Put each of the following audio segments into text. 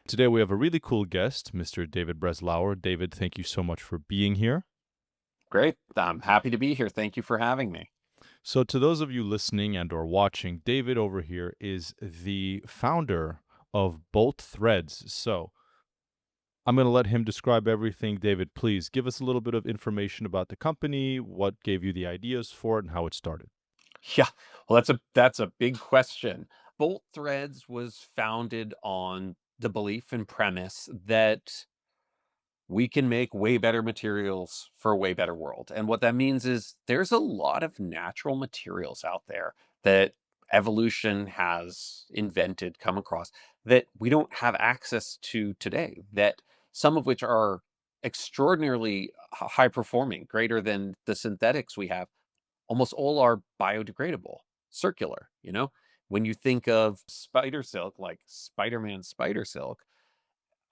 Today we have a really cool guest, Mr. David Breslauer. David, thank you so much for being here. Great. I'm happy to be here. Thank you for having me. So to those of you listening and or watching, David over here is the founder of Bolt Threads. So I'm going to let him describe everything. David, please give us a little bit of information about the company, what gave you the ideas for it, and how it started. Yeah. Well, that's a big question. Bolt Threads was founded on the belief and premise that we can make way better materials for a way better world. And what that means is there's a lot of natural materials out there that evolution has invented, come across, that we don't have access to today, that some of which are extraordinarily high performing, greater than the synthetics we have. Almost all are biodegradable, circular, you know? When you think of spider silk, like Spider-Man spider silk,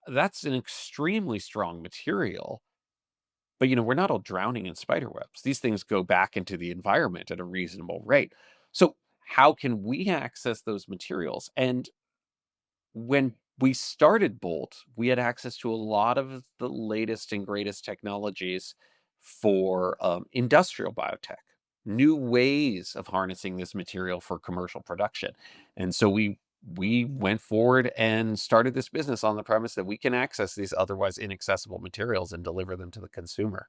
that's an extremely strong material. But, we're not all drowning in spider webs. These things go back into the environment at a reasonable rate. So, how can we access those materials? And when we started Bolt, we had access to a lot of the latest and greatest technologies for industrial biotech, new ways of harnessing this material for commercial production. And so we went forward and started this business on the premise that we can access these otherwise inaccessible materials and deliver them to the consumer.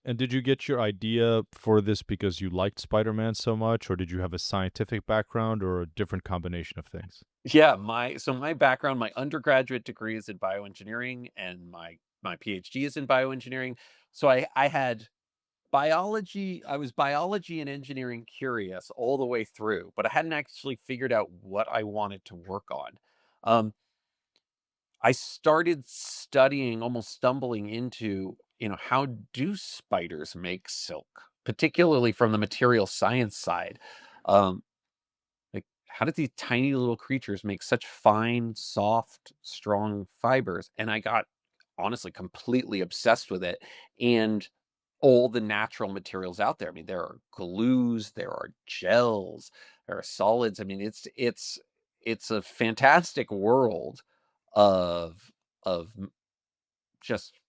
And did you get your idea for this because you liked Spider-Man so much, or did you have a scientific background or a different combination of things? Yeah, my background, my undergraduate degree is in bioengineering and my PhD is in bioengineering. So I had biology, I was biology and engineering curious all the way through, but I hadn't actually figured out what I wanted to work on. Um, I started studying, almost stumbling into, how do spiders make silk, particularly from the material science side. Um, like, how did these tiny little creatures make such fine, soft, strong fibers? And I got honestly completely obsessed with it. And all the natural materials out there. I mean, there are glues, there are gels, there are solids. I mean, it's a fantastic world of of just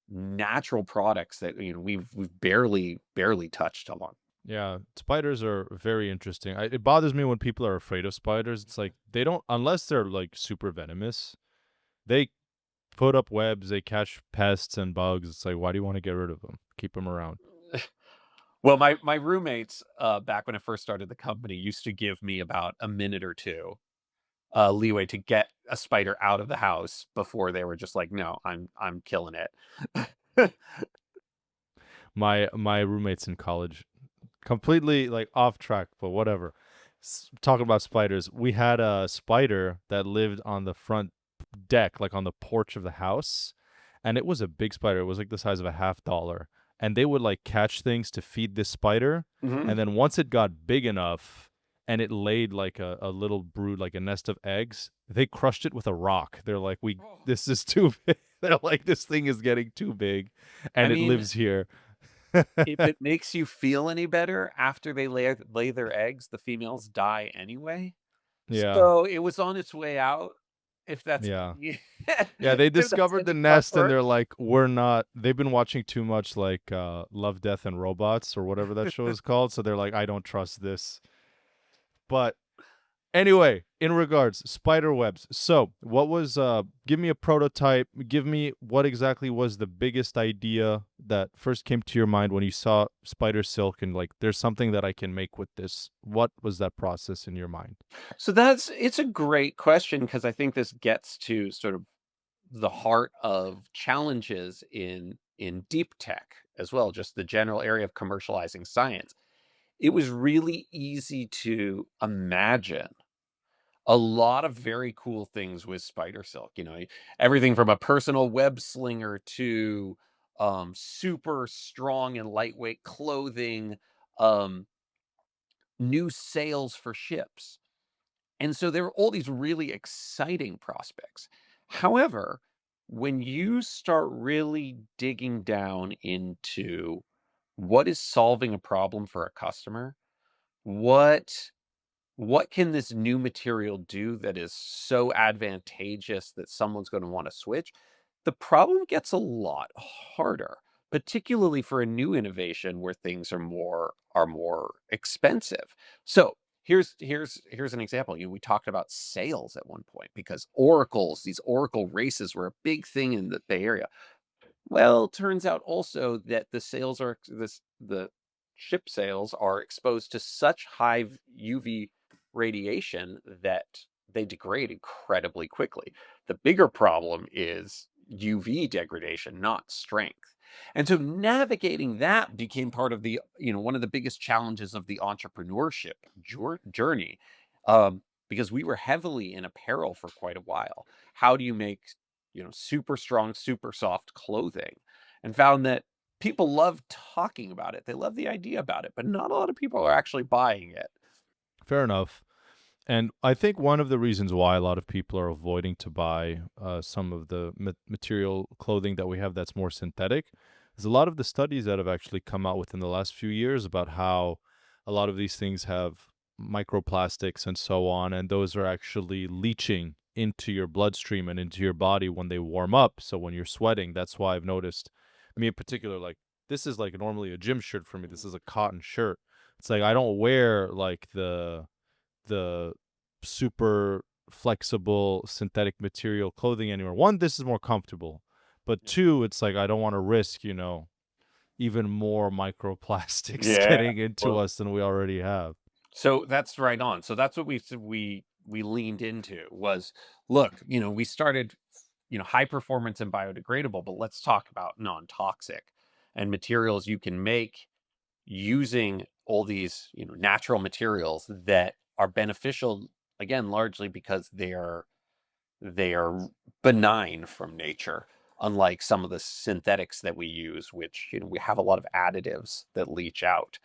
natural products that we've barely touched on. Yeah, spiders are very interesting. It bothers me when people are afraid of spiders. It's like they don't, unless they're like super venomous, they put up webs, they catch pests and bugs. It's like, why do you want to get rid of them? Keep them around. Well, my roommates back when I first started the company used to give me about a minute or two leeway to get a spider out of the house before they were just like, no, I'm killing it. My roommates in college, completely like off track, but whatever. Talking about spiders, we had a spider that lived on the front deck, like on the porch of the house, and it was a big spider. It was like the size of a $half. And they would like catch things to feed this spider, Mhm. and then once it got big enough and it laid like a little brood, like a nest of eggs, they crushed it with a rock. They're like, we this is too big. They're like, this thing is getting too big, I and it mean, lives here. if it makes you feel any better, after they lay their eggs, the females die anyway. Yeah, So it was on its way out. If that's yeah. if Yeah, they that's discovered the any nest and comfort. they're like, we're not they've been watching too much like Love, Death and Robots or whatever that show is called. So they're like, I don't trust this. But anyway, in regards, spider webs. So what was give me a prototype, give me what exactly was the biggest idea that first came to your mind when you saw spider silk and like there's something that I can make with this. What was that process in your mind? So it's a great question because I think this gets to sort of the heart of challenges in deep tech as well, just the general area of commercializing science. It was really easy to imagine a lot of very cool things with spider silk, everything from a personal web slinger to super strong and lightweight clothing, um, new sails for ships. And so there are all these really exciting prospects. However, when you start really digging down into what is solving a problem for a customer, what what can this new material do that is so advantageous that someone's going to want to switch? The problem gets a lot harder, particularly for a new innovation where things are more expensive. So here's an example. We talked about sales at one point because oracles, these oracle races were a big thing in the Bay Area. Well, turns out also that the ship sails are exposed to such high UV radiation that they degrade incredibly quickly. The bigger problem is UV degradation, not strength. And so navigating that became part of one of the biggest challenges of the entrepreneurship journey. Because we were heavily in apparel for quite a while. How do you make super strong, super soft clothing, and found that people love talking about it. They love the idea about it, but not a lot of people are actually buying it. Fair enough. And I think one of the reasons why a lot of people are avoiding to buy some of the material clothing that we have that's more synthetic is a lot of the studies that have actually come out within the last few years about how a lot of these things have microplastics and so on, and those are actually leaching into your bloodstream and into your body when they warm up. So when you're sweating, that's why I've noticed, me in particular, like this is like normally a gym shirt for me. This is a cotton shirt. It's like I don't wear like the super flexible synthetic material clothing anymore. One, this is more comfortable. But two, it's like I don't want to risk, even more microplastics Yeah. getting into Well, us than we already have. so that's right on. So that's what we leaned into was, look, we started, high performance and biodegradable, but let's talk about non-toxic and materials you can make using all these, natural materials that are beneficial, again, largely because they are benign from nature, unlike some of the synthetics that we use, which we have a lot of additives that leach out.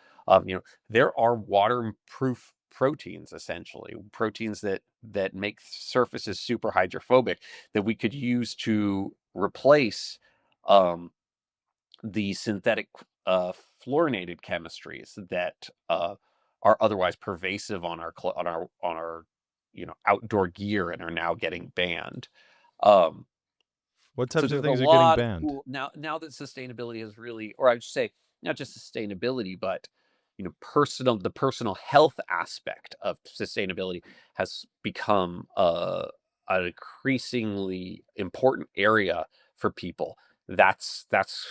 There are waterproof proteins, essentially proteins that make surfaces super hydrophobic that we could use to replace um, the synthetic fluorinated chemistries that are otherwise pervasive on our outdoor gear and are now getting banned. Um, What so types of there's a things are getting lot of banned? cool now that sustainability is really, or I should say, not just sustainability, but the personal health aspect of sustainability has become an increasingly important area for people. That's that's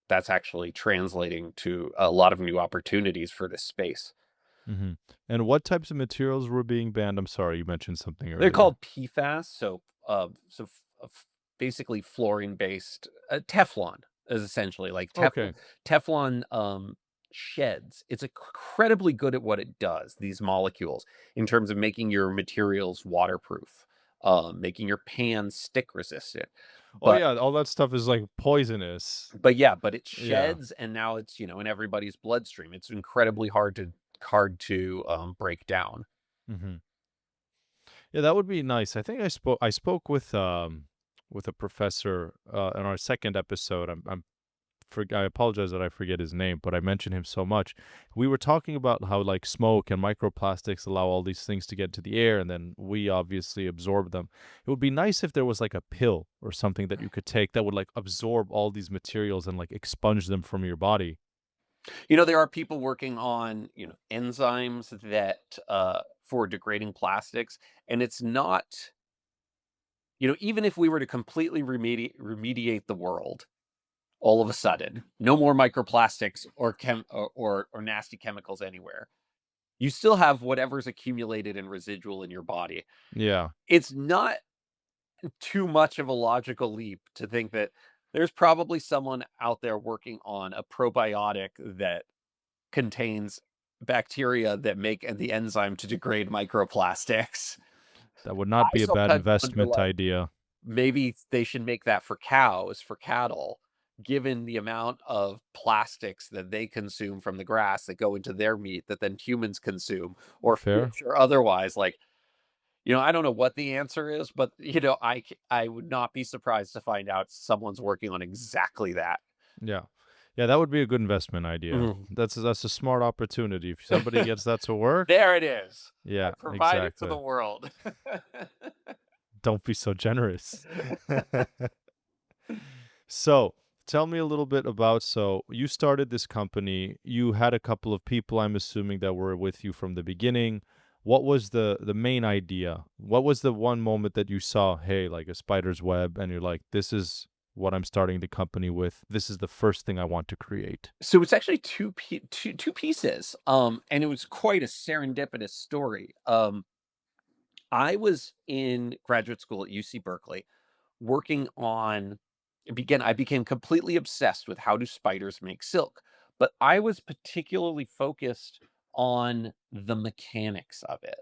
that's actually translating to a lot of new opportunities for this space. Hmm. And what types of materials were being banned? I'm sorry, you mentioned something They're earlier. called PFAS, basically fluorine-based Teflon is essentially like Okay. Teflon sheds. It's incredibly good at what it does, these molecules, in terms of making your materials waterproof, making your pan stick resistant. Oh But yeah, all that stuff is like poisonous. but it Yeah. sheds, and now it's, in everybody's bloodstream. It's incredibly hard to break down. Hmm. Yeah, that would be nice. I think I spoke with a professor in our second episode. I apologize that I forget his name, but I mentioned him so much. We were talking about how like smoke and microplastics allow all these things to get to the air, and then we obviously absorb them. It would be nice if there was like a pill or something that you could take that would like absorb all these materials and like expunge them from your body. There are people working on, enzymes that for degrading plastics, and it's not, even if we were to completely remediate the world, all of a sudden, no more microplastics or nasty chemicals anywhere. You still have whatever's accumulated and residual in your body. Yeah, It's not too much of a logical leap to think that there's probably someone out there working on a probiotic that contains bacteria that make the enzyme to degrade microplastics. that would not I be a bad sometimes wonder, investment like, idea. maybe they should make that for cows, for cattle, given the amount of plastics that they consume from the grass that go into their meat that then humans consume, or Fair. fish or otherwise. Like, I don't know what the answer is, but I would not be surprised to find out someone's working on exactly that. Yeah. Yeah, that would be a good investment idea. Mhm. That's a smart opportunity. If somebody gets that to work, There it is. I yeah, provide it to the exactly. world. Don't be so generous. So, tell me a little bit about, so you started this company. You had a couple of people, I'm assuming, that were with you from the beginning. What was the main idea? What was the one moment that you saw, hey, like a spider's web, and you're like, this is what I'm starting the company with. This is the first thing I want to create. So it's actually two pieces, and it was quite a serendipitous story. I was in graduate school at UC Berkeley working on I became completely obsessed with how do spiders make silk, but I was particularly focused on the mechanics of it,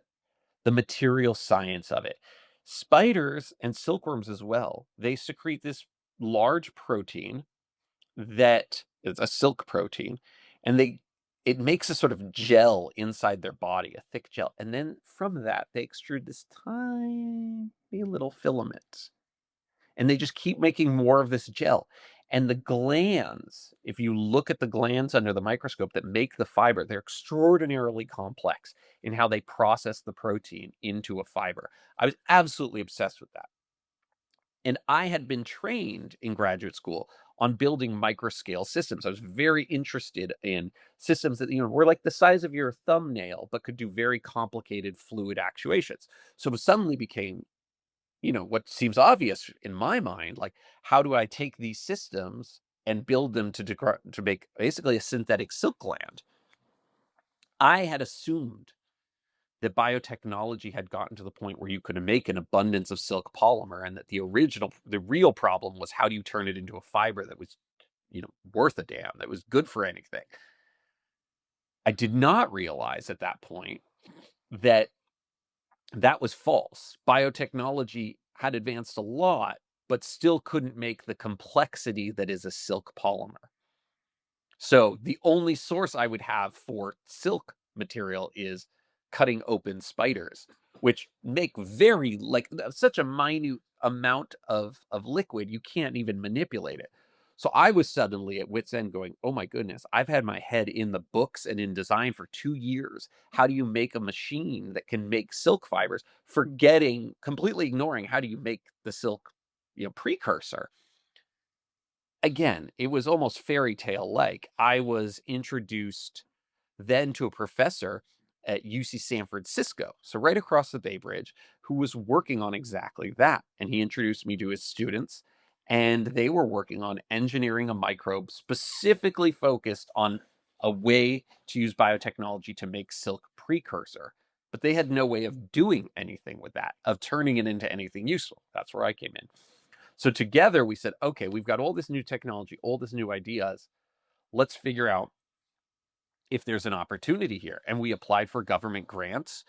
the material science of it. Spiders and silkworms as well, they secrete this large protein that is a silk protein, and it makes a sort of gel inside their body, a thick gel, and then from that, they extrude this tiny little filament, and they just keep making more of this gel. And the glands, if you look at the glands under the microscope that make the fiber, they're extraordinarily complex in how they process the protein into a fiber. I was absolutely obsessed with that. And I had been trained in graduate school on building microscale systems. I was very interested in systems that, were like the size of your thumbnail, but could do very complicated fluid actuations. So it suddenly became, what seems obvious in my mind, like, how do I take these systems and build them to make basically a synthetic silk gland? I had assumed that biotechnology had gotten to the point where you could make an abundance of silk polymer, and that the real problem was how do you turn it into a fiber that was, worth a damn, that was good for anything. I did not realize at that point that that was false. Biotechnology had advanced a lot, but still couldn't make the complexity that is a silk polymer. So the only source I would have for silk material is cutting open spiders, which make such a minute amount of liquid, you can't even manipulate it. So I was suddenly at wit's end going, oh my goodness, I've had my head in the books and in design for 2 years. How do you make a machine that can make silk fibers? Completely ignoring how do you make the silk, precursor. Again, it was almost fairy tale like. I was introduced then to a professor at UC San Francisco, so right across the Bay Bridge, who was working on exactly that. And he introduced me to his students, and they were working on engineering a microbe specifically focused on a way to use biotechnology to make silk precursor. But they had no way of doing anything with that, of turning it into anything useful. That's where I came in. So together we said, okay, we've got all this new technology, all this new ideas. Let's figure out if there's an opportunity here. And we applied for government grants,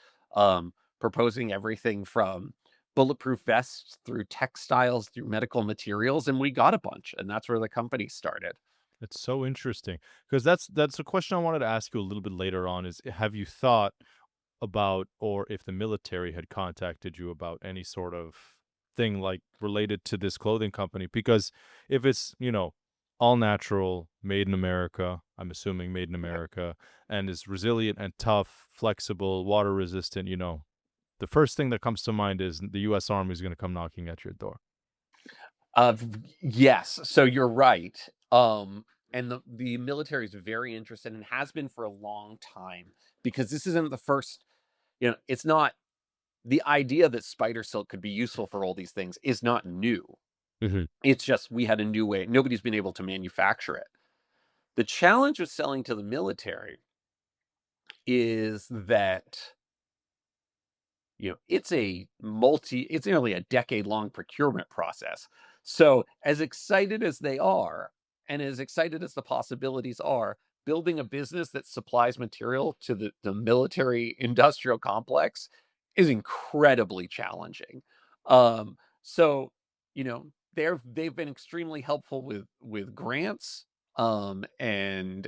proposing everything from bulletproof vests through textiles through medical materials, and we got a bunch. And that's where the company started. It's so interesting because that's a question I wanted to ask you a little bit later on, is have you thought about, or if the military had contacted you about any sort of thing like related to this clothing company? Because if it's, all natural, made in America, I'm assuming made in Yep. America, and is resilient and tough, flexible, water resistant, the first thing that comes to mind is the US Army is going to come knocking at your door. Yes, so you're right. And the military is very interested and has been for a long time, because this isn't the first, it's not the idea that spider silk could be useful for all these things is not new. Mhm. It's just we had a new way. Nobody's been able to manufacture it. The challenge with selling to the military is that, it's nearly a decade long procurement process. So, as excited as they are, and as excited as the possibilities are, building a business that supplies material to the military industrial complex is incredibly challenging. So, they've been extremely helpful with grants, and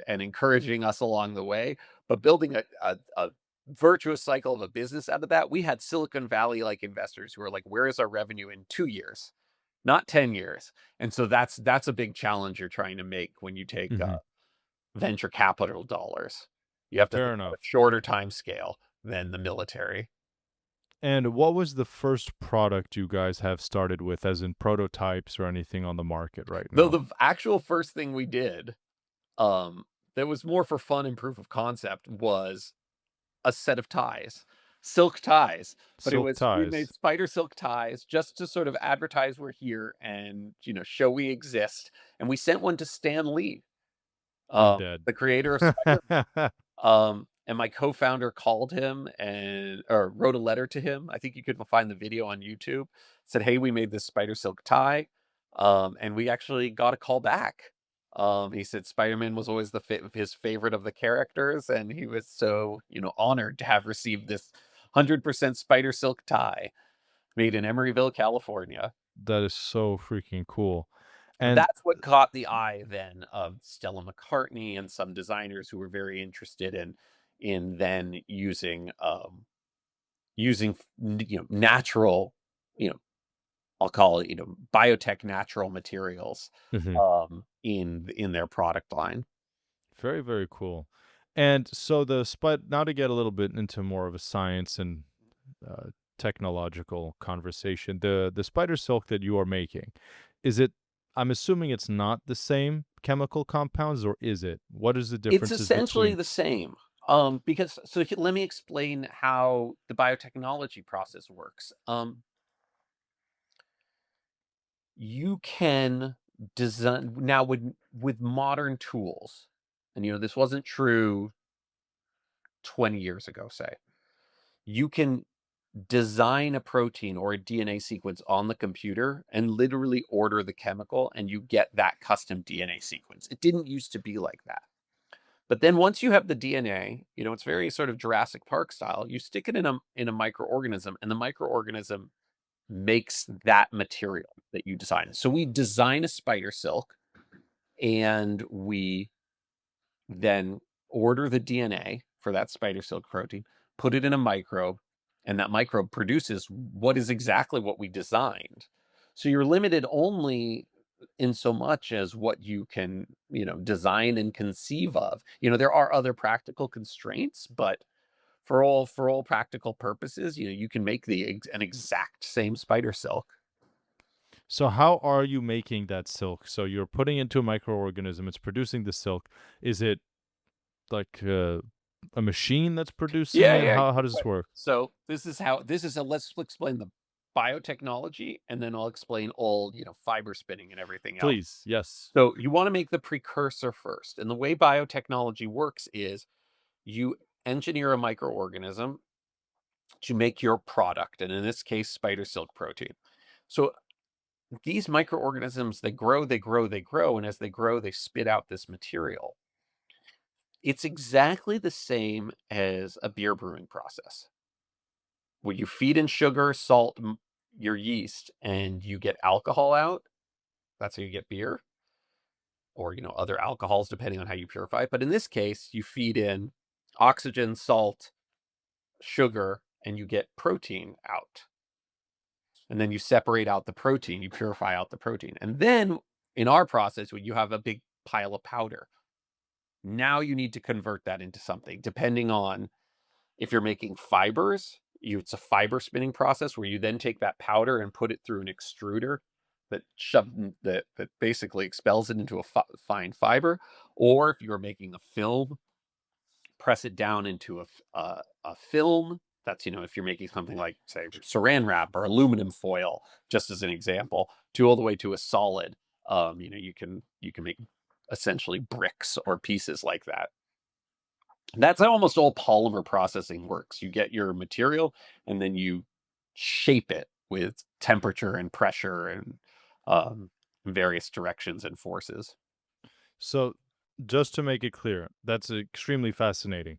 encouraging us along the way, but building a virtuous cycle of a business out of that. We had Silicon Valley like investors who are like, where is our revenue in 2 years? not 10 years. And so that's a big challenge you're trying to make when you take Hmm. venture capital dollars. You have to Fair think about a enough. shorter time scale than the military. And what was the first product you guys have started with, as in prototypes or anything on the market right Though now? the actual first thing we did, um, that was more for fun and proof of concept was a set of ties, silk ties. But Silk we made ties. spider silk ties just to sort of advertise we're here and, show we exist. And we sent one to Stan Lee, I'm dead. the creator of Spider. And my co-founder called him or wrote a letter to him. I think you could find the video on YouTube. Said, "Hey, we made this spider silk tie," and we actually got a call back. He said Spider-Man was always his favorite of the characters, and he was so honored to have received this 100% spider silk tie made in Emeryville, California. That is so freaking cool. And That's what caught the eye then of Stella McCartney and some designers who were very interested in then using natural, you know I'll call it, biotech natural materials mhm, in their product line. very, very cool. And so now to get a little bit into more of a science and uh, technological conversation, the spider silk that you are making, is it? I'm assuming it's not the same chemical compounds, or is it? What is the It's differences essentially between? the same. Because let me explain how the biotechnology process works. You can design now with modern tools, and this wasn't true 20 years ago, say. You can design a protein or a DNA sequence on the computer and literally order the chemical and you get that custom DNA sequence. It didn't used to be like that. But then once you have the DNA, it's very sort of Jurassic Park style. You stick it in a microorganism and the microorganism makes that material that you design. So we design a spider silk and we then order the DNA for that spider silk protein, put it in a microbe, and that microbe produces what is exactly what we designed. So you're limited only in so much as what you can, design and conceive of. There are other practical constraints, but for all practical purposes, you can make an exact same spider silk. So how are you making that silk? So you're putting into a microorganism, it's producing the silk. Is it like a machine that's producing Yeah, it? yeah. How Good does this question. work? So let's explain the biotechnology and then I'll explain all, fiber spinning and everything else. Please, yes. So you want to make the precursor first. And the way biotechnology works is you engineer a microorganism to make your product. And in this case, spider silk protein. So these microorganisms, they grow, they grow, they grow. And as they grow, they spit out this material. It's exactly the same as a beer brewing process where you feed in sugar, salt, your yeast, and you get alcohol out. That's how you get beer or, other alcohols, depending on how you purify it. But in this case, you feed in oxygen, salt, sugar, and you get protein out. And then you separate out the protein, you purify out the protein. And then in our process, when you have a big pile of powder, now you need to convert that into something, depending on if you're making fibers, it's a fiber spinning process where you then take that powder and put it through an extruder that basically expels it into a fine fiber. Or if you're making a film, press it down into a film. That's if you're making something like say saran wrap or aluminum foil, just as an example, to all the way to a solid. You can make essentially bricks or pieces like that. That's how almost all polymer processing works. You get your material and then you shape it with temperature and pressure and um, various directions and forces. So just to make it clear, that's extremely fascinating.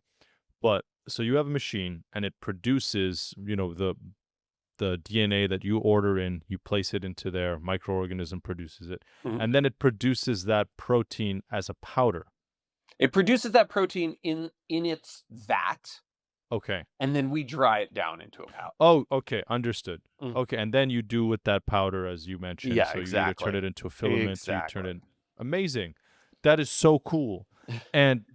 But so you have a machine and it produces, the DNA that you order in, you place it into their microorganism produces it, Mhm. and then it produces that protein as a powder. It produces that protein in its vat, Okay. and then we dry it down into a powder. Oh, okay, understood. Mm. Okay, and then you do with that powder as you mentioned. Yeah, So you either turn exactly. it into a filament or you turn Exactly. it amazing. That is so cool. And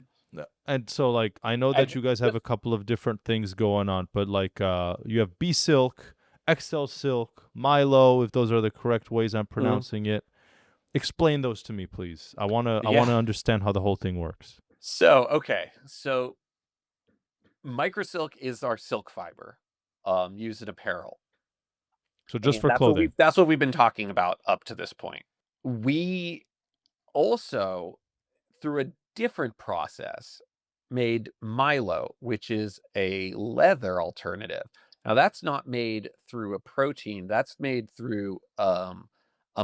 and so like I know that And you guys have a couple of different things going on, but like you have B Silk, XL Silk, Milo, if those are the correct ways I'm mm, pronouncing it. Explain those to me, please. I yeah. wanna understand how the whole thing works. So, okay. So Microsilk is our silk fiber used in apparel. So just And for clothing. that's what we've been talking about up to this point. We also, through a different process, made Milo, which is a leather alternative. Now, that's not made through a protein, that's made through a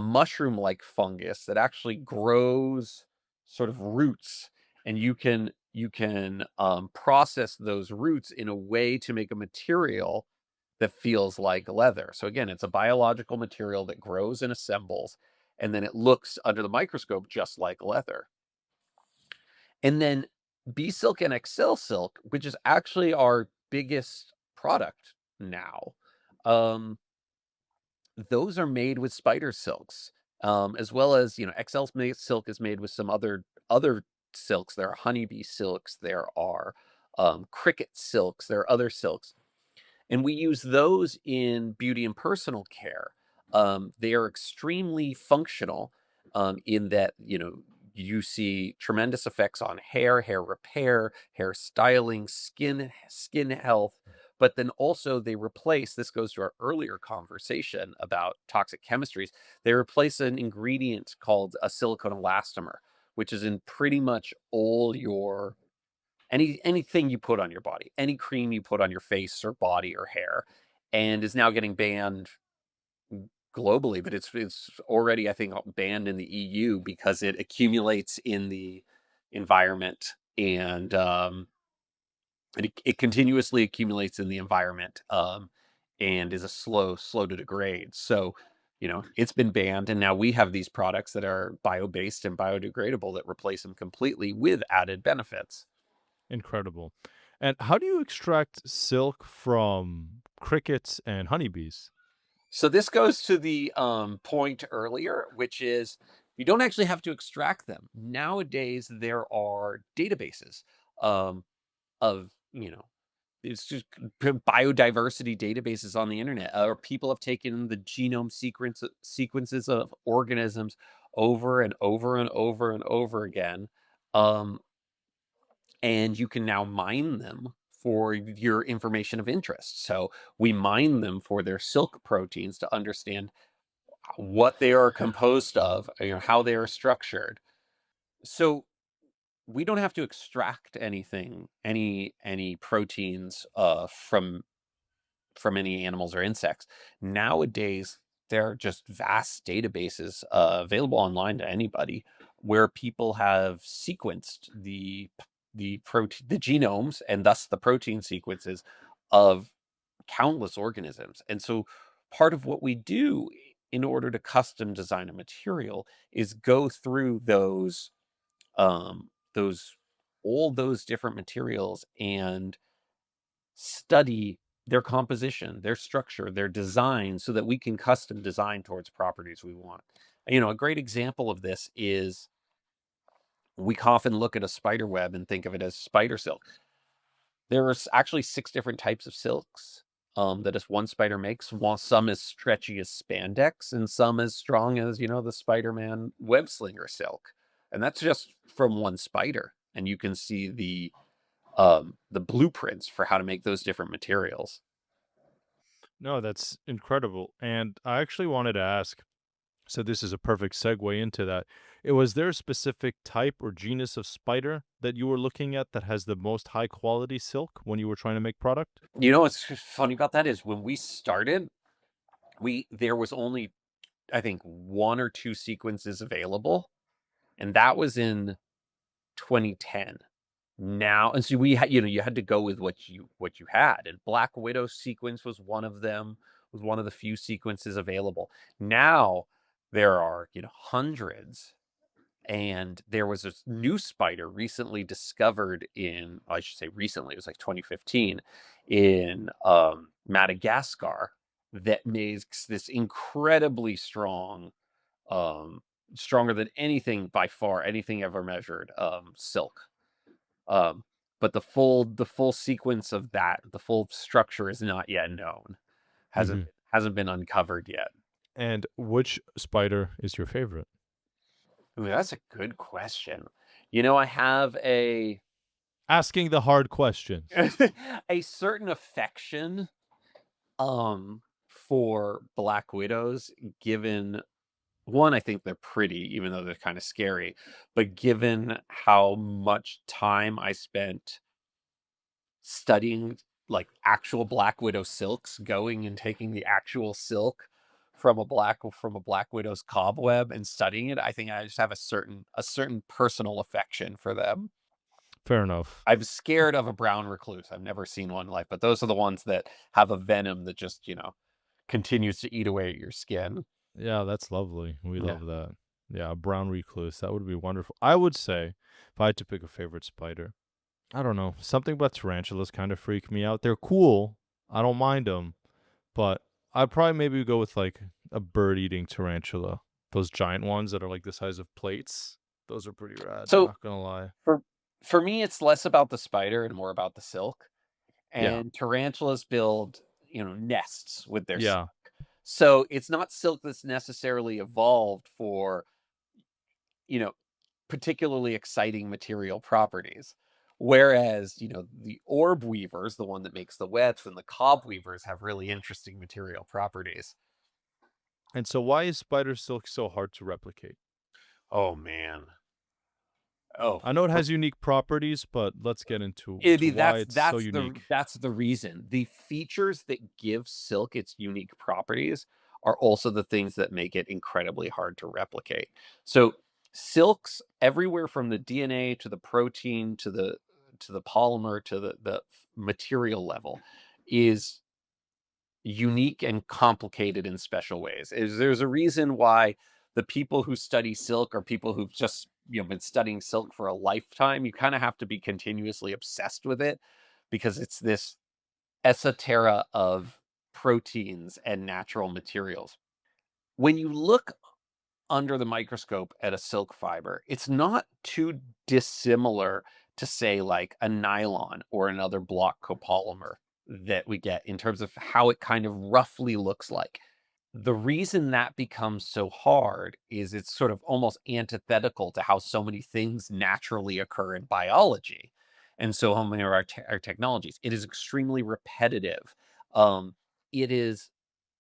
mushroom like fungus that actually grows sort of roots. And you can process those roots in a way to make a material that feels like leather. So again, it's a biological material that grows and assembles, and then it looks under the microscope just like leather. And then B Silk and Excel Silk, which is actually our biggest product now, um, those are made with spider silks, as well as Silk is made with some other silks. There are honeybee silks, there are cricket silks, there are other silks, and we use those in beauty and personal care. They are extremely functional in that, you see tremendous effects on hair repair, hair styling, skin health. But then also they replace, this goes to our earlier conversation about toxic chemistries, they replace an ingredient called a silicone elastomer, which is in pretty much all your anything you put on your body, any cream you put on your face or body or hair, and is now getting banned globally, but it's already, I think, banned in the EU because it accumulates in the environment, and it continuously accumulates in the environment, and is a slow to degrade. So, it's been banned, and now we have these products that are bio-based and biodegradable that replace them completely with added benefits. Incredible. And how do you extract silk from crickets and honeybees? So this goes to the point earlier, which is you don't actually have to extract them. Nowadays, there are databases um, of, it's just biodiversity databases on the internet, or people have taken the genome sequences of organisms over and over and over and over again. Um, and you can now mine them for your information of interest. So we mine them for their silk proteins to understand what they are composed of, how they are structured. So we don't have to extract any proteins from any animals or insects. Nowadays, there are just vast databases available online to anybody where people have sequenced the genomes and thus the protein sequences of countless organisms. And so part of what we do in order to custom design a material is go through those all those different materials and study their composition, their structure, their design so that we can custom design towards properties we want. A great example of this is we often look at a spider web and think of it as spider silk. There are actually six different types of silks that this one spider makes. While some as stretchy as spandex, and some as strong as the Spider-Man web slinger silk, and that's just from one spider. And you can see the blueprints for how to make those different materials. No, that's incredible. And I actually wanted to ask, so this is a perfect segue into that. Was there a specific type or genus of spider that you were looking at that has the most high quality silk when you were trying to make product? What's funny about that is when we started, we there was only, I think, one or two sequences available, and that was in 2010. Now, and so you had to go with what you had, and Black Widow sequence was one of them, was one of the few sequences available. Now there are, hundreds And there was this new spider recently discovered in, I should say recently, it was like 2015 in Madagascar that makes this incredibly strong, um, stronger than anything by far, anything ever measured, silk. Um, but the full sequence of that, the full structure is not yet known. Hasn't Hmm. hasn't been uncovered yet. And which spider is your favorite? Ooh, that's a good question. You know, I have a Asking the hard questions. a certain affection, for black widows, given one, I think they're pretty, even though they're kind of scary, but given how much time I spent studying like actual black widow silks, going and taking the actual silk from a black widow's cobweb and studying it, I think I just have a certain personal affection for them. Fair enough. I'm scared of a brown recluse. I've never seen one in life, but those are the ones that have a venom that just, continues to eat away at your skin. Yeah, that's lovely. We Yeah. love that. Yeah, a brown recluse. That would be wonderful. I would say, if I had to pick a favorite spider, I don't know. Something about tarantulas kind of freak me out. They're cool. I don't mind them, but I'd probably maybe go with like a bird-eating tarantula. Those giant ones that are like the size of plates. Those are pretty rad. So Not gonna lie. for for me, it's less about the spider and more about the silk. Yeah, And tarantulas build, nests with their silk. yeah. So it's not silk that's necessarily evolved for, you know, particularly exciting material properties. Whereas, the orb weavers, the one that makes the webs, and the cob weavers have really interesting material properties. And so, why is spider silk so hard to replicate? Oh man. Oh, I know it has unique properties, but let's get into it to is why that's it's so that's the unique. that's the reason. The features that give silk its unique properties are also the things that make it incredibly hard to replicate. So, silks everywhere from the DNA to the protein to the polymer to the material level is unique and complicated in special ways. There's a reason why the people who study silk are people who've just, been studying silk for a lifetime. You kind of have to be continuously obsessed with it because it's this esoteric of proteins and natural materials. When you look under the microscope at a silk fiber, it's not too dissimilar to say like a nylon or another block copolymer that we get in terms of how it kind of roughly looks like. The reason that becomes so hard is it's sort of almost antithetical to how so many things naturally occur in biology. And so how many of our technologies, it is extremely repetitive. It is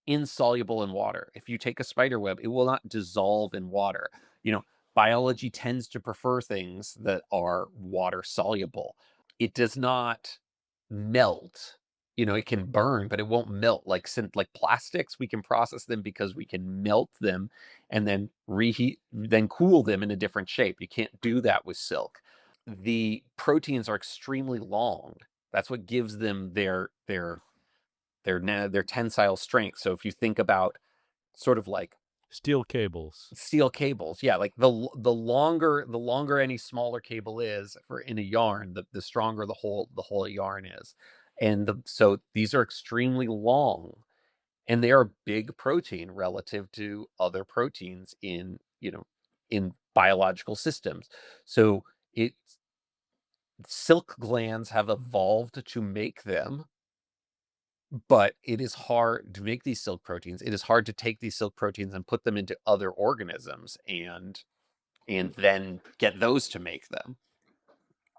insoluble in water. If you take a spider web, it will not dissolve in water. You know, biology tends to prefer things that are water soluble. It does not melt. It can burn, but it won't melt like plastics. We can process them because we can melt them and then reheat, then cool them in a different shape. You can't do that with silk. The proteins are extremely long. That's what gives them their tensile strength. So if you think about sort of like Steel cables. steel cables, yeah, like the longer any smaller cable is for in a yarn, the stronger the whole yarn is. And so these are extremely long and they are big protein relative to other proteins in biological systems. So it silk glands have evolved to make them. But it is hard to make these silk proteins. It is hard to take these silk proteins and put them into other organisms and then get those to make them.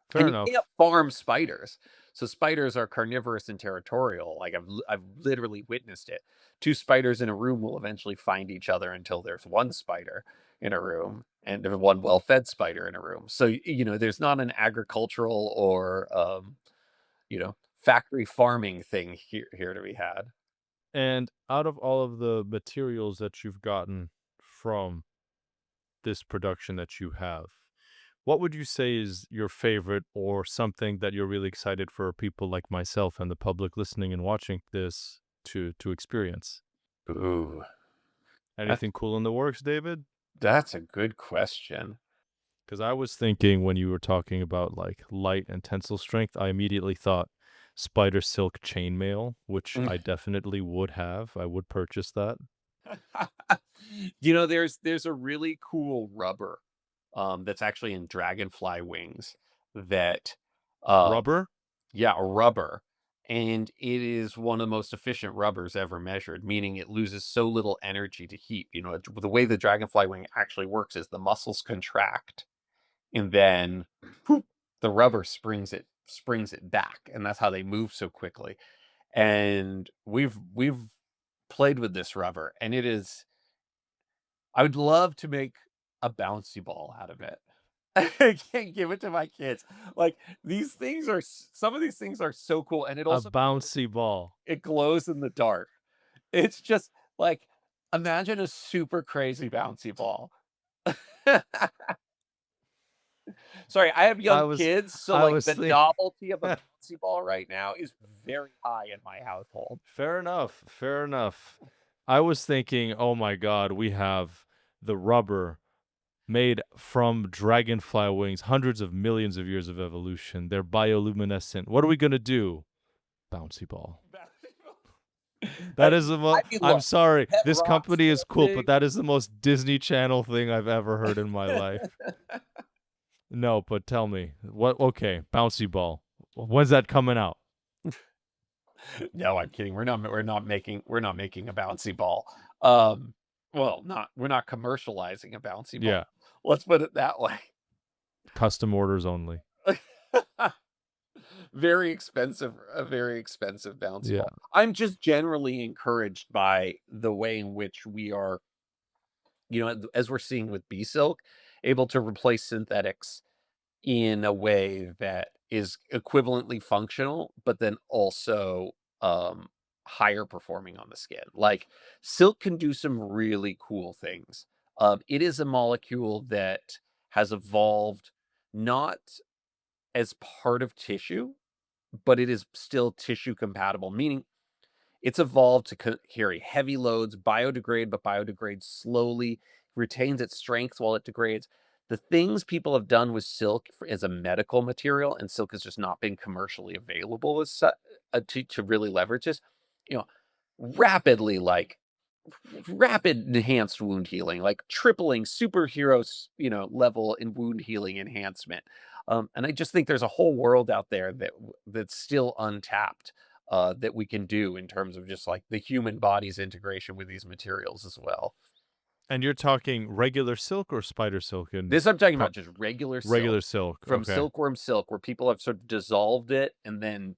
Fair And you can't enough. farm spiders. So spiders are carnivorous and territorial. Like I've literally witnessed it. Two spiders in a room will eventually find each other until there's one spider in a room and there's one well-fed spider in a room. So there's not an agricultural or factory farming thing here to be had. And out of all of the materials that you've gotten from this production that you have, what would you say is your favorite or something that you're really excited for people like myself and the public listening and watching this to experience? Ooh, that's Anything cool in the works, David? that's a good question. Because I was thinking when you were talking about like light and tensile strength, I immediately thought spider silk chainmail, which I definitely would have. I would purchase that. There's a really cool rubber, that's actually in dragonfly wings that, um Rubber? yeah, rubber, and it is one of the most efficient rubbers ever measured, meaning it loses so little energy to heat. The way the dragonfly wing actually works is the muscles contract, and then poof, the rubber springs it back, and that's how they move so quickly. And we've played with this rubber, and it is I would love to make a bouncy ball out of it. I can't give it to my kids. Like, some of these things are so cool, and it A also bouncy ball. it glows in the dark. It's just like, imagine a super crazy bouncy ball. Sorry, I have I young was kids, so, I like, was the thinking novelty of a bouncy ball right now is very high in my household. fair enough. Fair enough. I was thinking, oh my god, we have the rubber made from dragonfly wings, hundreds of millions of years of evolution. They're bioluminescent. What are we gonna do? Bouncy ball. I That is the I most. mean, I'm look, sorry. pet This rock's company is one cool, but thing. that is the most Disney Channel thing I've ever heard in my life. No, but tell me what? Okay, bouncy ball. When's that coming out? No, I'm kidding. We're not making a bouncy ball. Um, well, not we're not commercializing a bouncy ball. Yeah, Let's put it that way. custom orders only. A very expensive bouncy Yeah, ball. I'm just generally encouraged by the way in which we are, as we're seeing with bee silk, able to replace synthetics in a way that is equivalently functional, but then also, um, higher performing on the skin. Like, silk can do some really cool things. It is a molecule that has evolved not as part of tissue, but it is still tissue compatible, meaning it's evolved to carry heavy loads, biodegrade, but biodegrades slowly, retains its strength while it degrades. The things people have done with silk as a medical material, and silk has just not been commercially available to really leverage this, you know, rapidly, like rapid enhanced wound healing, like tripling superheroes, level in wound healing enhancement. And I just think there's a whole world out there that's still untapped, that we can do in terms of just like the human body's integration with these materials as well. and you're talking regular silk or spider silk and This I'm talking about just regular silk regular silk. from Okay, silkworm silk, where people have sort of dissolved it and then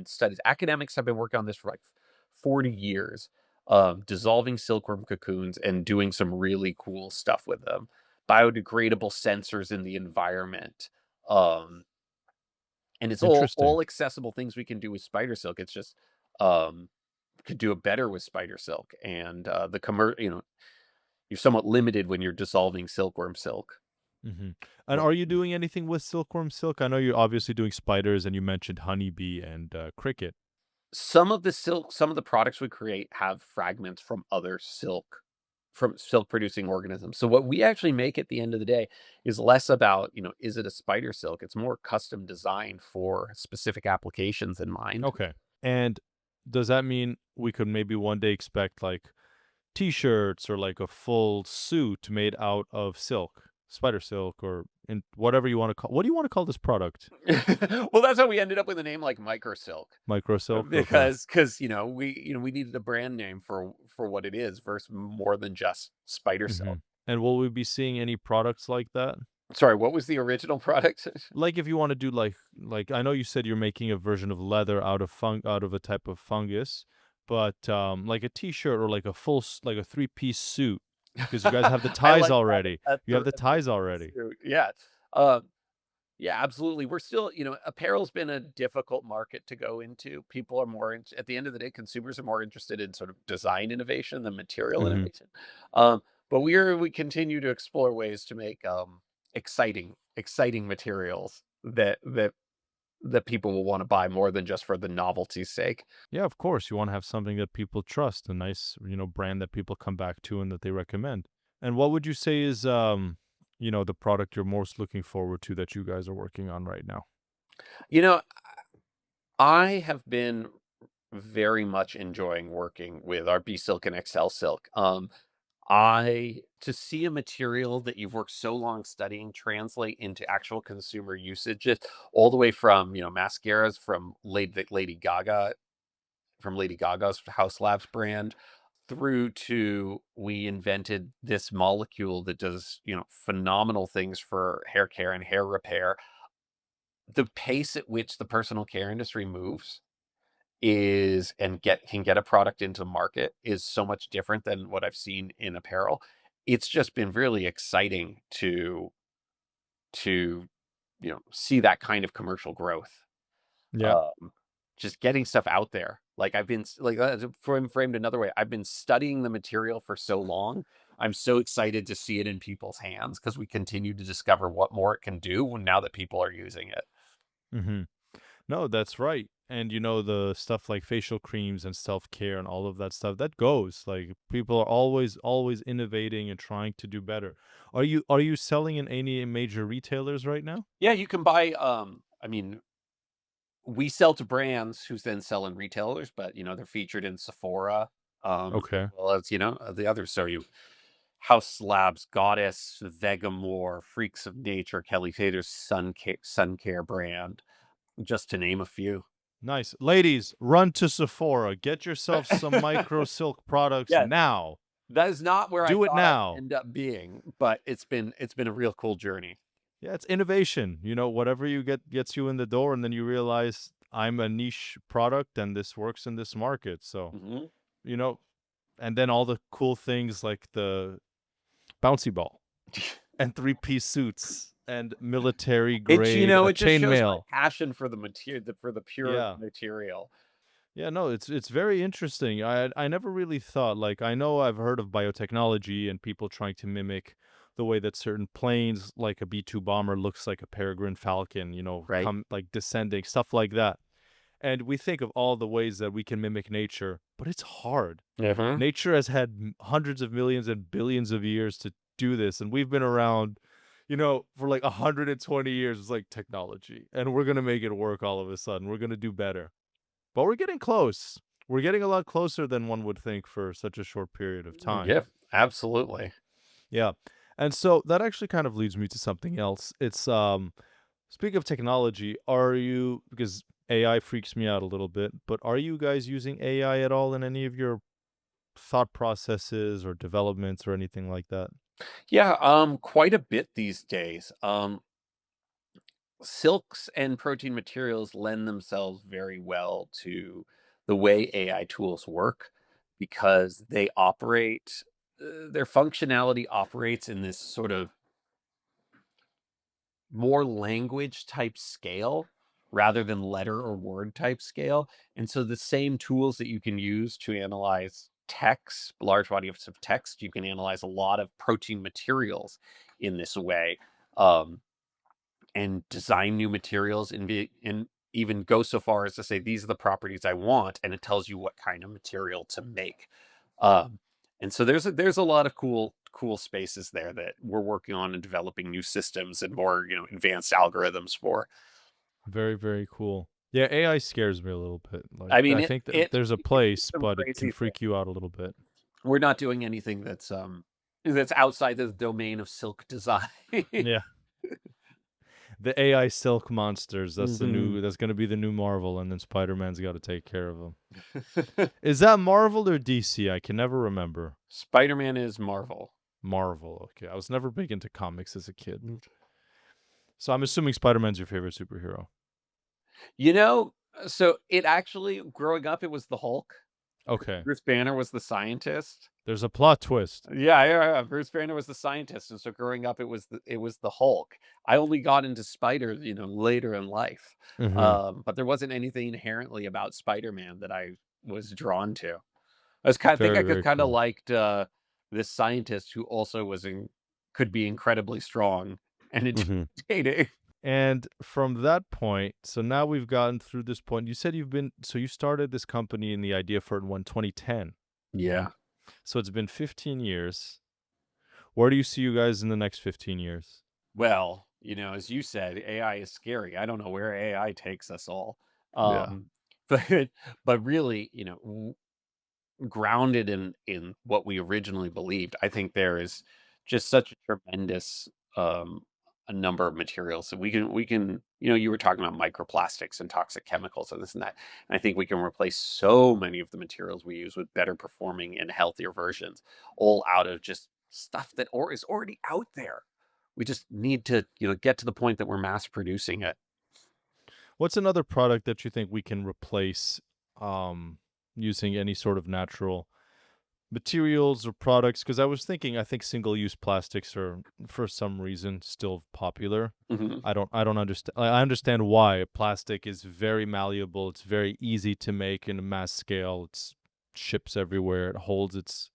studied. Academics have been working on this for like 40 years, dissolving silkworm cocoons and doing some really cool stuff with them. Biodegradable sensors in the environment. Um, and it's all interesting. accessible things we can do with spider silk. It's just, um, could do it better with spider silk. And you're somewhat limited when you're dissolving silkworm silk. hmm And are you doing anything with silkworm silk? I know you're obviously doing spiders, and you mentioned honeybee and cricket. Some of the products we create have fragments from silk producing organisms. So what we actually make at the end of the day is less about, is it a spider silk? It's more custom designed for specific applications in mind. Okay, and does that mean we could maybe one day expect like T-shirts or like a full suit made out of silk, spider silk, or in whatever you want to call? What do you want to call this product? Well, that's how we ended up with the name like Microsilk. Micro silk. Okay. Because we needed a brand name for what it is versus more than just spider hmm silk. And will we be seeing any products like that? Sorry, what was the original product? Like if you want to do like I know you said you're making a version of leather out of a type of fungus, but like a t-shirt or like a like a three-piece suit because you guys have the I ties like that. already. You have the A ties three-piece already. suit. Yeah. Um, yeah, absolutely. We're still, apparel's been a difficult market to go into. People are at the end of the day, consumers are more interested in sort of design innovation than material hmm innovation. But we continue to explore ways to make exciting materials that people will want to buy more than just for the novelty's sake. Yeah, of course. You want to have something that people trust, a nice, brand that people come back to and that they recommend. And what would you say is the product you're most looking forward to that you guys are working on right now? You know, I have been very much enjoying working with our B Silk and XL Silk. I to see a material that you've worked so long studying translate into actual consumer usage, just all the way from mascaras from Lady Gaga's House Labs brand, through to we invented this molecule that does phenomenal things for hair care and hair repair. The pace at which the personal care industry moves is and get a product into market is so much different than what I've seen in apparel. It's just been really exciting to see that kind of commercial growth. Yeah. Um, just getting stuff out there. Like I've been framed another way. I've been studying the material for so long. I'm so excited to see it in people's hands because we continue to discover what more it can do now that people are using it. Mm-hmm. No, that's right. And the stuff like facial creams and self-care and all of that stuff that goes. Like people are always innovating and trying to do better. Are you selling in any major retailers right now? Yeah, you can buy. I mean, we sell to brands who then sell in retailers, but they're featured in Sephora, as Okay. well as the others. So you House Labs, Goddess, Vegamore, Freaks of Nature, Kelly Tater's sun care brand, just to name a few. Nice. Ladies, run to Sephora. Get yourself some Microsilk products Yeah, now. that is not where I Do it thought I would now. end up being, but it's been a real cool journey. Yeah, it's innovation. Whatever you gets you in the door, and then you realize I'm a niche product and this works in this market. So, Mhm. you know, and then all the cool things like the bouncy ball and three-piece suits and military It grade it just shows my chainmail. passion for for the pure Yeah. material. Yeah, no, it's very interesting. I never really thought, like, I know I've heard of biotechnology and people trying to mimic the way that certain planes, like a B-2 bomber, looks like a peregrine falcon, Right. come like descending, stuff like that. And we think of all the ways that we can mimic nature, but it's hard. Mhm. Nature has had hundreds of millions and billions of years to do this, and we've been around, for like 120 years. It's like technology, and we're gonna make it work all of a sudden. We're gonna do better. But we're getting close. We're getting a lot closer than one would think for such a short period of time. Yeah, absolutely. Yeah. And so that actually kind of leads me to something else. It's speaking of technology, are you, because AI freaks me out a little bit, but are you guys using AI at all in any of your thought processes or developments or anything like that? Yeah, quite a bit these days. Silks and protein materials lend themselves very well to the way AI tools work because their functionality operates in this sort of more language type scale rather than letter or word type scale. And so the same tools that you can use to analyze text, large bodies of text, you can analyze a lot of protein materials in this way. Um, and design new materials and even go so far as to say these are the properties I want, and it tells you what kind of material to make. Um, and so there's a lot of cool spaces there that we're working on and developing new systems and more advanced algorithms for. Very, very cool. Yeah, AI scares me a little bit. Like I mean, I it think that it there's a it can do place, some but it can crazy things. freak you out a little bit. We're not doing anything that's outside the domain of silk design. Yeah. The AI silk monsters. Mhm. That's gonna be the new Marvel, and then Spider-Man's got to take care of them. Is that Marvel or DC? I can never remember. Spider-Man is Marvel. Marvel. Okay, I was never big into comics as a kid, so I'm assuming Spider-Man's your favorite superhero. So it actually growing up, it was the Hulk. Okay, Bruce Banner was the scientist. there's a plot twist. Yeah. Bruce Banner was the scientist, and so growing up, it was the Hulk. I only got into Spider, later in life, Mm-hmm. but there wasn't anything inherently about Spider-Man that I was drawn to. I was kind of think Very, I could very kind of cool. liked this scientist who also could be incredibly strong and Mm-hmm. intimidating. And from that point, so now we've gotten through this point. You said you started this company and the idea for it in 2010. Yeah. So it's been 15 years. Where do you see you guys in the next 15 years? Well, as you said, AI is scary. I don't know where AI takes us all. Yeah. Um, but but really, grounded in what we originally believed, I think there is just such a tremendous a number of materials that we can, you were talking about microplastics and toxic chemicals and this and that. And I think we can replace so many of the materials we use with better performing and healthier versions, all out of just stuff that or is already out there. We just need to, get to the point that we're mass producing it. What's another product that you think we can replace um, using any sort of natural materials or products? Because I was thinking, I think single-use plastics are, for some reason, still popular. Mhm. I don't understand. I understand why. Plastic is very malleable. It's very easy to make in a mass scale. It's ships everywhere. It holds its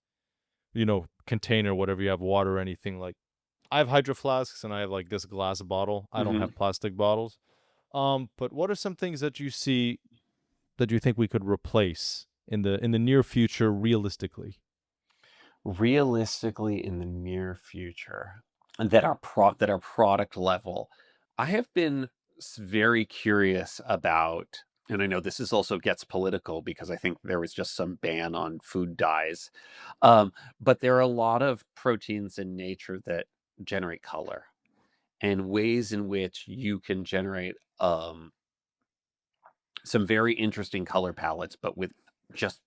container, whatever you have, water or anything. Like I have hydro flasks and I have like this glass bottle. I don't Mhm. have plastic bottles. But what are some things that you see that you think we could replace in the near future realistically? Realistically, in the near future, that are product level, I have been very curious about, and I know this is also gets political because I think there was just some ban on food dyes, but there are a lot of proteins in nature that generate color and ways in which you can generate some very interesting color palettes, but with just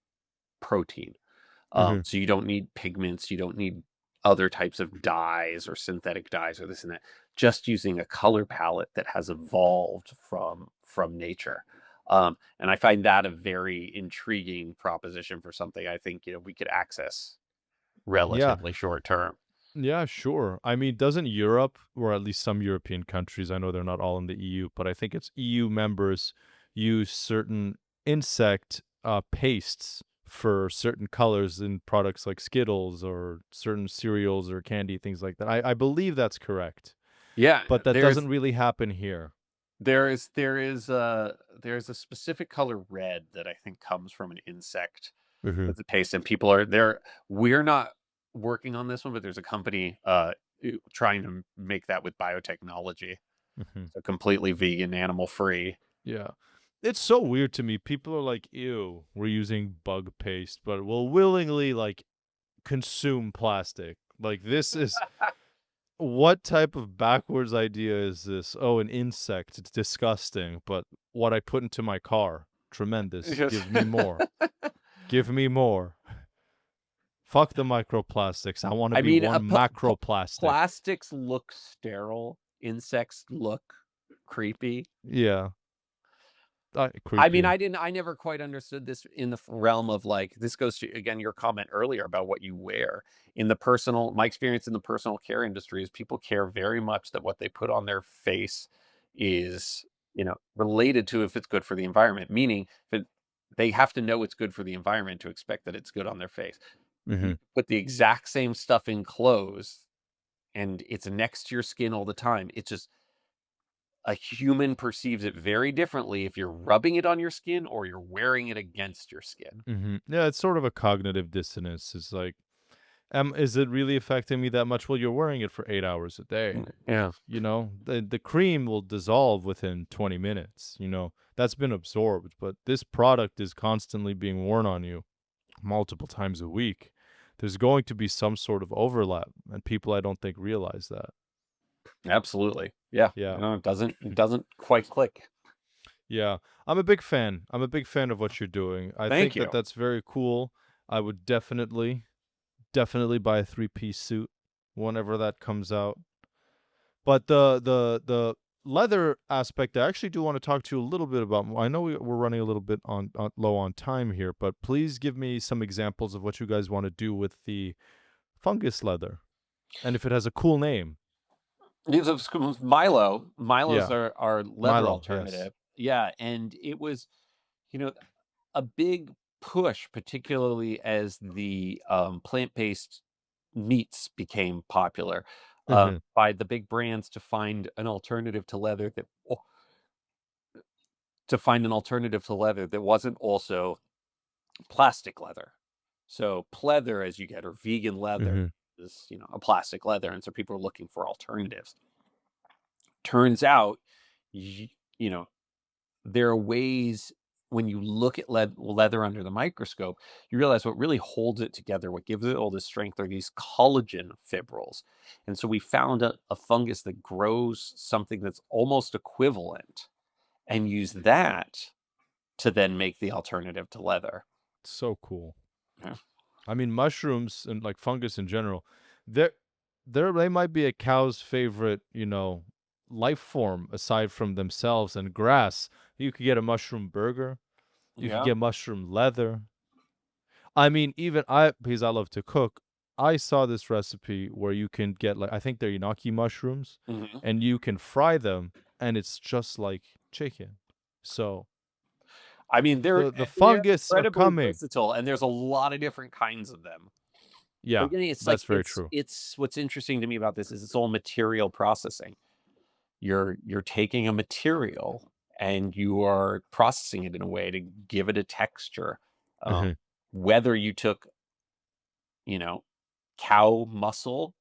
protein. Mhm. So you don't need pigments, you don't need other types of dyes or synthetic dyes or this and that. Just using a color palette that has evolved from nature. And I find that a very intriguing proposition for something I think we could access Yeah. relatively short term. Yeah, sure. I mean, doesn't Europe, or at least some European countries, I know they're not all in the EU, but I think it's EU members use certain insect pastes for certain colors in products like Skittles or certain cereals or candy, things like that. I believe that's correct, Yeah, but that doesn't really happen here. there's a specific color red that I think comes from an insect Hmm. with the taste, and people are there. We're not working on this one, but there's a company trying to make that with biotechnology, Hmm. so completely vegan, animal free. Yeah. It's so weird to me. People are like, ew, we're using bug paste, but will willingly like consume plastic. Like this is what type of backwards idea is this? Oh, an insect. It's disgusting, but what I put into my car, tremendous. Yes. Give me more. Give me more. Fuck the microplastics. I want to I be mean, one macroplastic. plastics look sterile. Insects look creepy. Yeah. I mean, Creepy. I never quite understood this in the realm of like, this goes to, again, your comment earlier about what you wear. My experience in the personal care industry is people care very much that what they put on their face is, related to if it's good for the environment, meaning they have to know it's good for the environment to expect that it's good on their face. You Hmm. put the exact same stuff in clothes and it's next to your skin all the time. It's just, a human perceives it very differently if you're rubbing it on your skin or you're wearing it against your skin. Hmm. Yeah, it's sort of a cognitive dissonance. It's like, is it really affecting me that much? Well, you're wearing it for 8 hours a day. Yeah. The cream will dissolve within 20 minutes. That's been absorbed, but this product is constantly being worn on you multiple times a week. There's going to be some sort of overlap, and people I don't think realize that. Absolutely. Yeah. Yeah. It doesn't quite click. Yeah. I'm a big fan of what you're doing. I Thank think that you. that's very cool. I would definitely buy a three-piece suit whenever that comes out. But the leather aspect, I actually do want to talk to you a little bit about. I know we're running a little bit on low on time here, but please give me some examples of what you guys want to do with the fungus leather, and if it has a cool name. These are Milo. Milos Yeah, are leather Milo. Yes. alternative. Yeah. And it was, you know, a big push, particularly as the plant-based meats became popular, Hmm. by the big brands to find an alternative that wasn't also plastic leather. So pleather, as you get, or vegan leather, Hmm. a plastic leather, and so people are looking for alternatives. Turns out, y- you know, there are ways when you look at leather under the microscope, you realize what really holds it together, what gives it all this strength, are these collagen fibrils. And so we found a fungus that grows something that's almost equivalent and use that to then make the alternative to leather. So cool. Yeah. I mean, mushrooms and like fungus in general, they're they might be a cow's favorite, life form aside from themselves and grass. You could get a mushroom burger. You could Yeah. get mushroom leather. I mean, even because I love to cook, I saw this recipe where you can get like I think they're Yanaki mushrooms, Mhm. and you can fry them, and it's just like chicken. So I mean, the they're fungus are incredibly coming. versatile, and there's a lot of different kinds of them. But Yeah, again, it's like that's very true. it's what's interesting to me about this is it's all material processing. You're taking a material and you are processing it in a way to give it a texture. Um, Hmm. whether you took, you know, cow muscle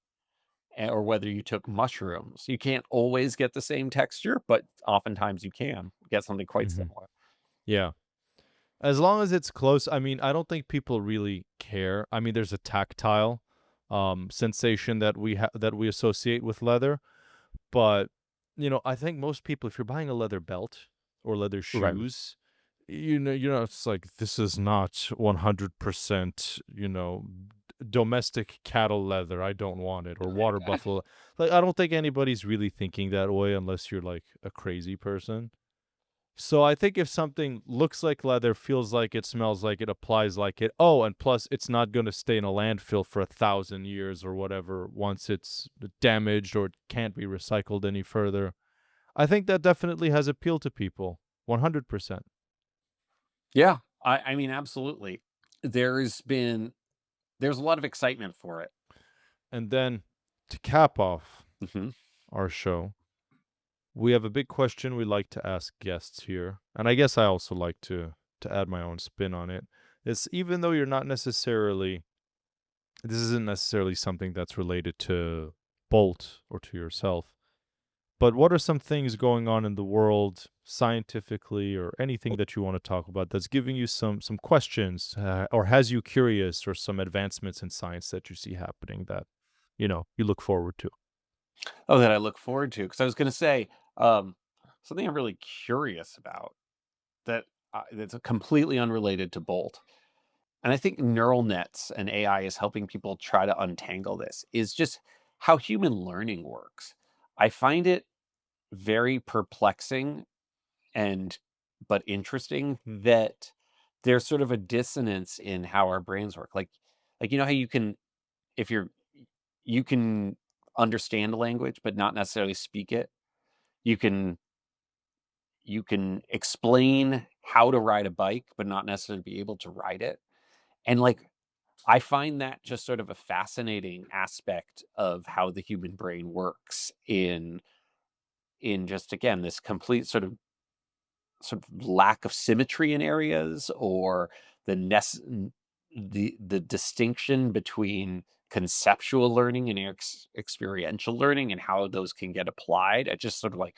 or whether you took mushrooms, you can't always get the same texture, but oftentimes you can get something quite Hmm. similar. Yeah. As long as it's close, I mean, I don't think people really care. I mean, there's a tactile sensation that we associate with leather, but I think most people, if you're buying a leather belt or leather Right. shoes, it's like this is not 100%, domestic cattle leather. I don't want it, or water buffalo. Like, I don't think anybody's really thinking that way unless you're like a crazy person. So I think if something looks like leather, feels like it, smells like it, applies like it, oh, and plus it's not going to stay in a landfill for 1,000 years or whatever once it's damaged or it can't be recycled any further. I think that definitely has appeal to people. 100%. Yeah. I mean, absolutely. There's a lot of excitement for it. And then to cap off Hmm. our show, we have a big question we like to ask guests here. And I guess I also like to add my own spin on it. It's even though you're not necessarily this isn't necessarily something that's related to Bolt or to yourself. But what are some things going on in the world scientifically or anything that you want to talk about that's giving you some questions or has you curious or some advancements in science that you see happening that you look forward to? Oh, that I look forward to. Because I was going to say um, something I'm really curious about that that's completely unrelated to Bolt. And I think neural nets and AI is helping people try to untangle this, is just how human learning works. I find it very perplexing and but interesting that there's sort of a dissonance in how our brains work. Like how you can if you can understand a language but not necessarily speak it. You can you can explain how to ride a bike but not necessarily be able to ride it. And like I find that just sort of a fascinating aspect of how the human brain works in just again this complete sort of lack of symmetry in areas or the the distinction between conceptual learning and experiential learning and how those can get applied. I just sort of like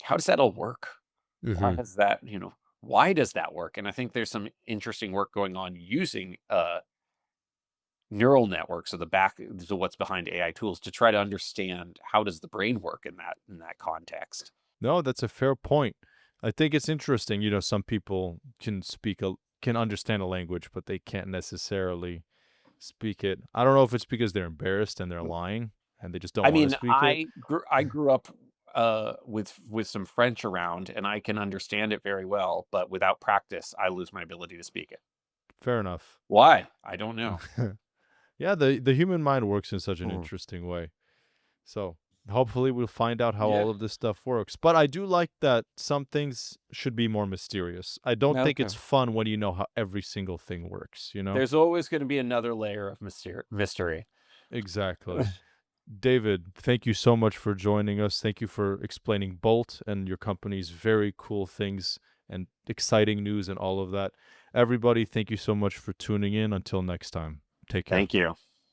how does that all work? Why Hmm. does that, why does that work? And I think there's some interesting work going on using neural networks or the back so what's behind AI tools to try to understand how does the brain work in that context. No, that's a fair point. I think it's interesting. Some people can understand a language, but they can't necessarily speak it. I don't know if it's because they're embarrassed and they're lying and they just don't I want to mean, speak it. I grew up with some French around, and I can understand it very well, but without practice, I lose my ability to speak it. Fair enough. Why? I don't know. Yeah, the human mind works in such an Mm. interesting way. So hopefully we'll find out how Yeah. all of this stuff works. But I do like that some things should be more mysterious. I don't think Okay. it's fun when you know how every single thing works. There's always going to be another layer of mystery. Exactly. David, thank you so much for joining us. Thank you for explaining Bolt and your company's very cool things and exciting news and all of that. Everybody, thank you so much for tuning in. Until next time, take care. Thank you.